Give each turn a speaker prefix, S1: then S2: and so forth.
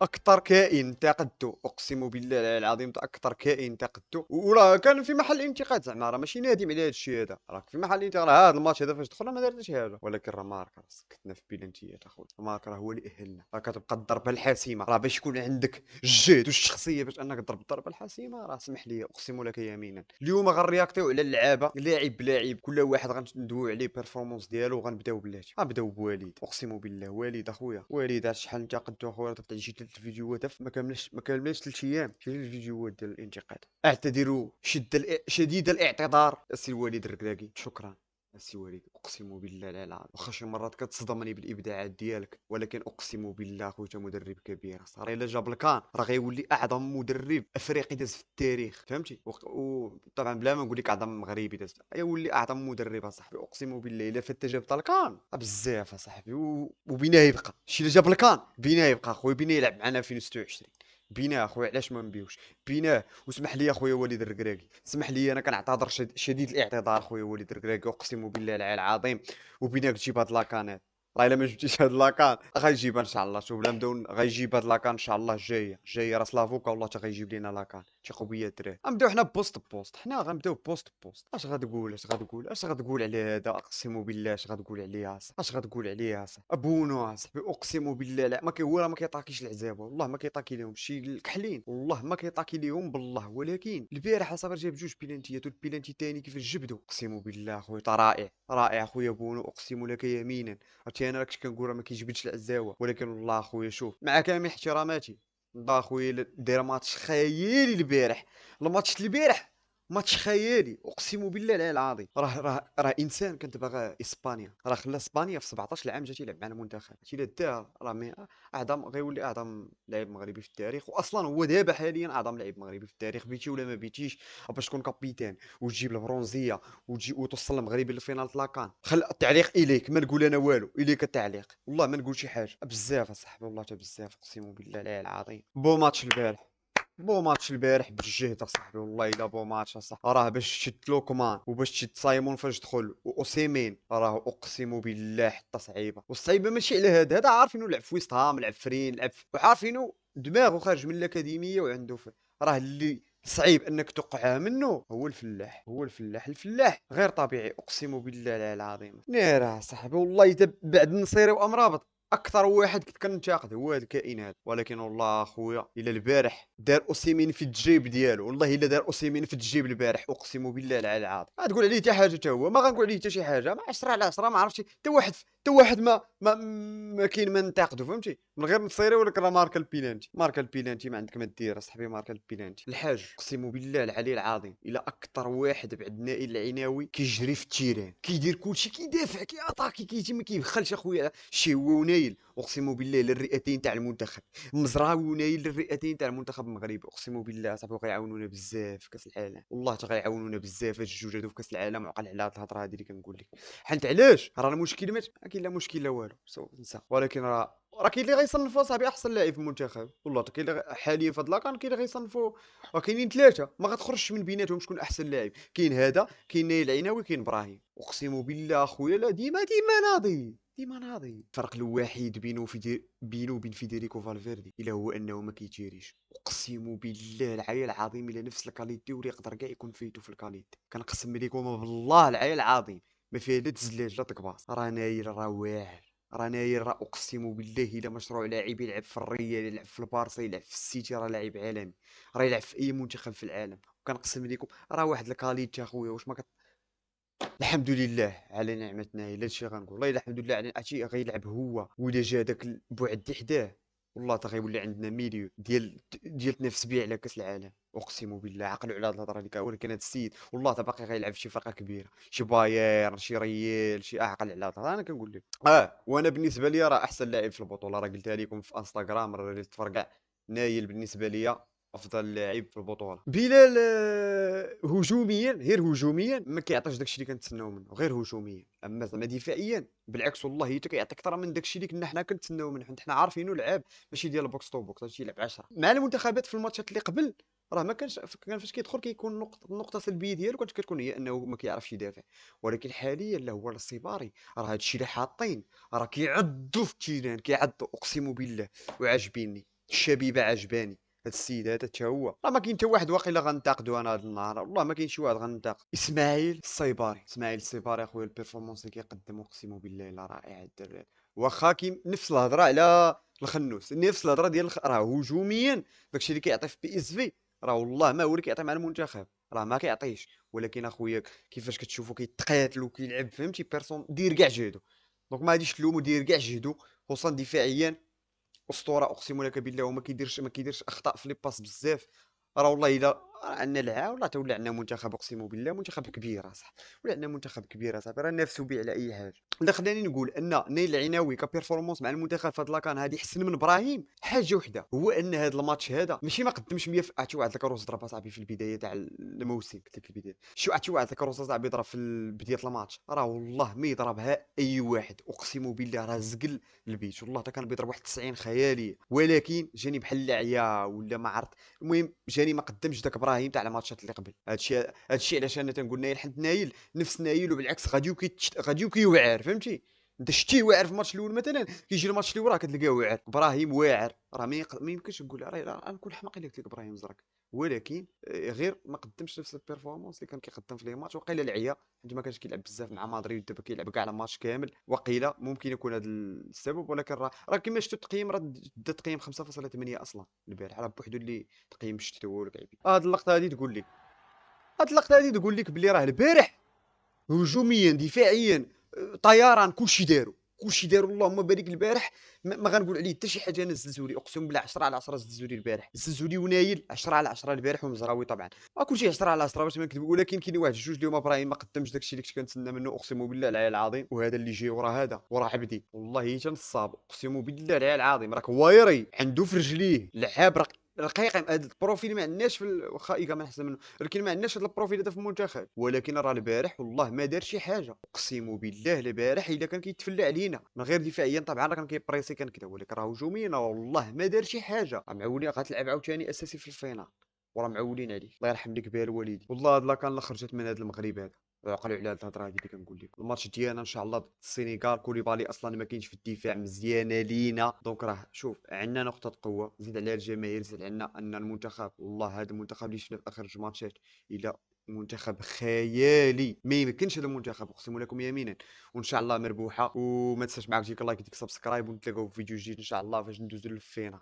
S1: اكثر كائن انتقدته، اقسم بالله العلي العظيم اكثر كائن انتقدته، وراه كان في محل انتقاد زعما، راه ماشي نادم على هذا الشيء هذا، راك في محل انتقاد. راه هذا الماتش هذا فاش دخلنا ما درناش حاجه، ولكن راه مارك راه سكتنا في بلانتيات اخويا. مارك راه هو اللي اهلنا، راه كتبقى الضربه الحاسمه، راه باش يكون عندك الجهد والشخصيه باش انك تضرب الضربه الحاسمه، راه سمح لي اقسم لك يمينا اليوم غنرياكطيو على اللعابه لاعب بلاعب، كل واحد غندويو عليه بيرفورمانس ديالو، وغنبداو بلاتي، غنبداو بوليد. اقسم بالله وليد اخويا، وليد عرفت شحال انتقدتو اخويا؟ طلعت شي 3 فيديوهات ما كاملاش 3 ايام، شي الفيديوهات ديال الانتقاد. اعتذر شديد الاعتذار السي وليد الركراكي، شكرا السي وليد. اقسم بالله لا العظيم واخا شي مرات كتصدمني بالابداعات ديالك، ولكن اقسم بالله خويا مدرب كبير صراحه. الا جاب الكان راه غيولي اعظم مدرب افريقي داز في التاريخ، فهمتي؟ وطبعا بلا ما نقول لك اعظم مغربي داز، يولي اعظم مدرب اصاحبي. اقسم بالله الا فات جاب الكان بزاف اصاحبي، وبينا يبقى شي اللي جاب الكان، بينا يبقى خويا، بينا يلعب معنا في 2026، بينا اخويا علاش ما نبيوش؟ بيناه. واسمح لي اخويا وليد الركراكي، اسمح لي انا كنعتذر شديد الاعتذار خويا وليد الركراكي، اقسم بالله العلي العظيم. وبينك تجيب هاد لاكانات، راه الا ما جبتيش هاد لاكان غيجيبها ان شاء الله. شوف بلا نبداو غيجيب هاد لاكان ان شاء الله الجايه راه سلافوكا والله حتى غيجيب لينا لاكان. تيقوا بيا الدراري غنبداو حنا بوست بوست، حنا غنبداو بوست بوست. اش غتقول على هذا؟ اقسم بالله اش غتقول عليه اصاحبي؟ اش غتقول عليه اصاحبي؟ ابونو اصاحبي، اقسم بالله لا ما كي هو راه ما كيطاكيش العزابه، والله ما كيطاكي لهم شي الكحلين، والله ما كيطاكي لهم بالله. ولكن البارح اصاحبي جاب 2 بيلانتيات، والبيلانتي الثاني كيفاش جبدو اقسم بالله خويا رائع رائع خويا بونو، اقسم لك يمينا. عرفتي انا راكش كنقول راه ما كيجبدش العزاوه، ولكن والله خويا شوف مع كامل احتراماتي، والله خويا داير ماتش خيالي البارح. الماتش البارح ماتش خيالي اقسم بالله العلي العظيم. راه انسان كانت باغا اسبانيا، راه خلى اسبانيا في 17 عام جا تيلعب معنا المنتخب، هادشي الا دار راه اعظم، غيولي اعظم لاعب مغربي في التاريخ. واصلا هو دابا حاليا اعظم لاعب مغربي في التاريخ، بيتي ولا ما بيتيش. باش تكون كابيتان وتجيب البرونزيه وتجي وتوصل المغربي للفينال لاكان. خل التعليق اليك، ما نقول انا والو، اليك التعليق، والله ما نقول شي حاجه. بزاف اصاحبي والله حتى بزاف، اقسم بالله العلي العظيم. بو ماتش البارح، بو ماتش البارح بالجهد اصاحبي، والله الا بو ماتش اصاحبي. راه باش تشد لوكمان وباش تشد سايمون فاش دخل واوسيمين، راه اقسم بالله حتى صعيبه. والصعيبه ماشي على هذا عارفينو لعب في ويست هام، لعب في رين، وعارفينو دماغه خارج من الاكاديميه وعنده راه اللي صعيب انك توقعها منه هو الفلاح، الفلاح غير طبيعي اقسم بالله العلي العظيم. نارا صاحبي والله اذا بعد النصيري وامرابط اكثر واحد كنت كنتاقد هو هذا الكائن هذا. ولكن والله اخويا الا البارح دار اوسيمين في الجيب ديالو، والله الا دار اوسيمين في الجيب البارح اقسم بالله العلي العظيم، ما تقول عليه حتى حاجه، حتى هو ما غنقول عليه حتى شي حاجه. ما 10 على 10 ما عرفتش حتى واحد ما كاين ما ننتقدو، فهمتي؟ من غير نصيري. ولكن راه ماركا البيلانتي ما عندك ما دير اصاحبي. ماركا البيلانتي الحاج اقسم بالله العلي العظيم الا اكثر واحد بعد نائل العناوي كيجري في التيران، كيدير كلشي، كيدافع، كياتاكي، كيجي ما كيبخلش اخويا. شي هو ونايل اقسم بالله للرئتين تاع المنتخب، مزراوي ونايل للرئتين تاع المنتخب المغربي. اقسم بالله صاحبي غيعاونونا بزاف في كاس العالم، والله حتى غيعاونونا بزاف هاد الجوج هادو في كاس العالم. وعقل على هاد الهضره هادي اللي كنقول لك. حنت علاش؟ راه المشكل ما كاين لا مشكل لا والو، نسى. ولكن راه كاين اللي غيصنفوا صاحبي احسن لاعب في المنتخب، والله كاين اللي حاليا في هاد لاكان كاين اللي غيصنفوا، وكاينين 3 ما غتخرجش من بيناتهم شكون احسن لاعب. كاين هذا، كاين نايل العيناوي، كاين ابراهيم. اقسم بالله اخويا لا ديما ناضي. الفرق الوحيد بينه وبين فيدريكو فالفيردي الا هو انه ما كيتيريش. اقسم بالله العلي العظيم الا نفس الكاليتي ولا يقدر كاع يكون فايتو في الكاليتي، كنقسم لكم بالله العلي العظيم ما فيها لا تزلاج لا تكباص. راه نايل راه واعر، راه ناير راه اقسم بالله الا مشروع لاعب يلعب في الريال، يلعب في البارسا، يلعب في السيتي، راه لاعب عالمي، راه يلعب في اي منتخب في العالم. وكنقسم لكم راه واحد الكاليتي اخويا واش ما الحمد لله على نعمة نايل. هادشي غنقول والله الا الحمد لله على عرفتي غيلعب هو ولا جا داك بوعدي حداه، والله تا غيولي عندنا ميليو ديال تنافس على كاس العالم. اقسم بالله عقلوا على هاد الهضره اللي ولكن هاد السيد والله تا باقي غيلعب في شي فرقه كبيره، شي بايرن، شي ريال، شي عقل على هاد الهضره. انا كنقول لك وانا بالنسبه لي راه احسن لاعب في البطوله، راه قلتها لكم في انستغرام، راه اللي تفرقع نايل بالنسبه لي افضل لاعب في البطوله. بلال هجوميا، غير هجوميا ما كيعطيش داكشي اللي كنتسناو منه، غير هجوميا. اما زعما دفاعيا بالعكس والله حتى كيعطي اكثر من داكشي اللي كنا حنا كنتسناو منه، حيت حنا عارفينه لعاب ماشي ديال البوكس تو بوكس، هادشي يلعب 10 مع المنتخبات. في الماتشات اللي قبل راه ما كانش، كان فاش كيدخل كيكون النقطه السلبيه ديالو كانت كتكون هي انه ما كيعرفش يدافع. ولكن حاليا لا هو الصباري راه هادشي اللي حاطين، راه كيعضوا في التيران، كيعضوا اقسم بالله وعاجبيني. الشبيبه عجباني. هاد السيد هذا حتى هو راه ما كاين حتى واحد واقيلا غنتاقدو انا هاد النهار، والله ما كاين شي واحد غنتاقد. اسماعيل الصيباري، اسماعيل الصيباري اخويا البيرفورمانس اللي كيقدم اقسم بالله الا رائع الدراري. واخا كاين نفس الهضره على الخنوس، نفس الهضره ديال راه هجوميا داكشي اللي كيعطي في بي اس في راه والله ما هو اللي كيعطي مع المنتخب، راه ما كيعطيش. ولكن اخويا كيفاش كتشوفو كيتقاتل وكيلعب فهمتي بيرسون دير كاع جهدو. دونك ما غاديش تلومو، دير كاع جهدو. خصوصا دفاعيا اسطوره اقسم لك بالله، وما كيديرش اخطاء في لي باس بزاف. راه والله الا عندنا العا والله تولى عندنا منتخب اقسم بالله منتخب كبير اصاحبي. ولا عندنا منتخب كبير اصاحبي، راه نافسوا به على اي حاجه. اللي خلاني نقول ان نايل العناوي كبيرفورمانس مع المنتخب في هاد لاكان هادي احسن من ابراهيم حاجه وحده، هو ان هاد الماتش هذا ماشي ما قدمش 100 عرفتي واحد الكروس ضربه صاحبي في البدايه تاع الموسم. قلت لك في البدايه شو عرفتي واحد الكروس صاحبي ضرب في بدايه الماتش، راه والله ما يضربها اي واحد اقسم بالله، راه زقل البيت والله حتى كان بيضرب واحد 90 خياليه. ولكن جاني بحال العيا ولا ما عرفت. المهم جاني ما قدمش داك ابراهيم تاع الماتشات اللي قبل. هادشي علاش انا تنقول نايل، حيت نايل نفس نايل، وبالعكس غادي كيوعر فهمتي. انت شتيه واعر في الماتش الاول مثلا، كيجي الماتش اللي وراه كتلقاه واعر. ابراهيم واعر، راه ما يمكنش نقول راه نكون حماق الا قلت لك ابراهيم زرك. ولكن غير ما قدمش نفس البيرفورمانس اللي كان كيقدم في لي ماتش. وقيله العيا حيت ما كانش كيلعب بزاف مع مدريد، دابا كيلعب كاع الماتش كامل. وقيله ممكن يكون هذا السبب. ولكن راه كما شفتوا التقييم، راه دا تقييم 5.8 اصلا البارح، راه بوحدو اللي تقييم شتو هو الكعبي. هاد اللقطه هادي تقول لك، هاد اللقطه هادي تقول لك بلي راه البارح هجوميا دفاعيا طيران كلشي داروا اللهم بارك. البارح ما غنقول عليه حتى شي حاجه. انا الزلزولي اقسم بالله 10 على 10 الزلزولي البارح، الزلزولي ونايل 10 على 10 البارح، ومزراوي طبعا كلشي 10 على 10 باش ما نكذب. ولكن كاين واحد جوج اللي هما ابراهيم ما قدمش داكشي اللي كنت كنتسنى منه اقسم بالله العلي العظيم. وهذا اللي جاي ورا هذا ورا عبدي والله تنصاب اقسم بالله العلي العظيم. راك وايري عنده في رجليه لعاب رقيق. هذا البروفيل ما عندناش واخا ايكا ما نحسن منه، ولكن ما عندناش هذا البروفيل هذا في المنتخب. ولكن راه البارح والله ما دار شي حاجه اقسم بالله. البارح الا كان كيتفلى علينا من غير دفاعيا طبعا راه كان كيبريسي كان كذا، ولكن راه هجوميا والله ما دار شي حاجه. راه معولين غتلعب عاوتاني اساسي في الفينال، وراه معولين عليه. الله يرحم لك بها الوالدين. والله هاد لا كان لا خرجت من هذا المغرب هذا. عقلوا على هاد الهضره هادي اللي كنقول لكم. الماتش ديالنا ان شاء الله ضد السينغال، كوليبالي اصلا ما كاينش في الدفاع، مزيانه لينا. دونك راه شوف عندنا نقطه قوه، زيد عليها الجماهير، زيد عندنا ان المنتخب والله هذا المنتخب اللي شفنا في اخر جوج ماتشات الى منتخب خيالي. ما يمكنش هذا المنتخب اقسم لكم يمينا. وان شاء الله مربوحه. وما تنساش معاك ديك لايك ديك سبسكرايب، ونتلاقاو في فيديو جديد ان شاء الله فاش ندوزو للفينا.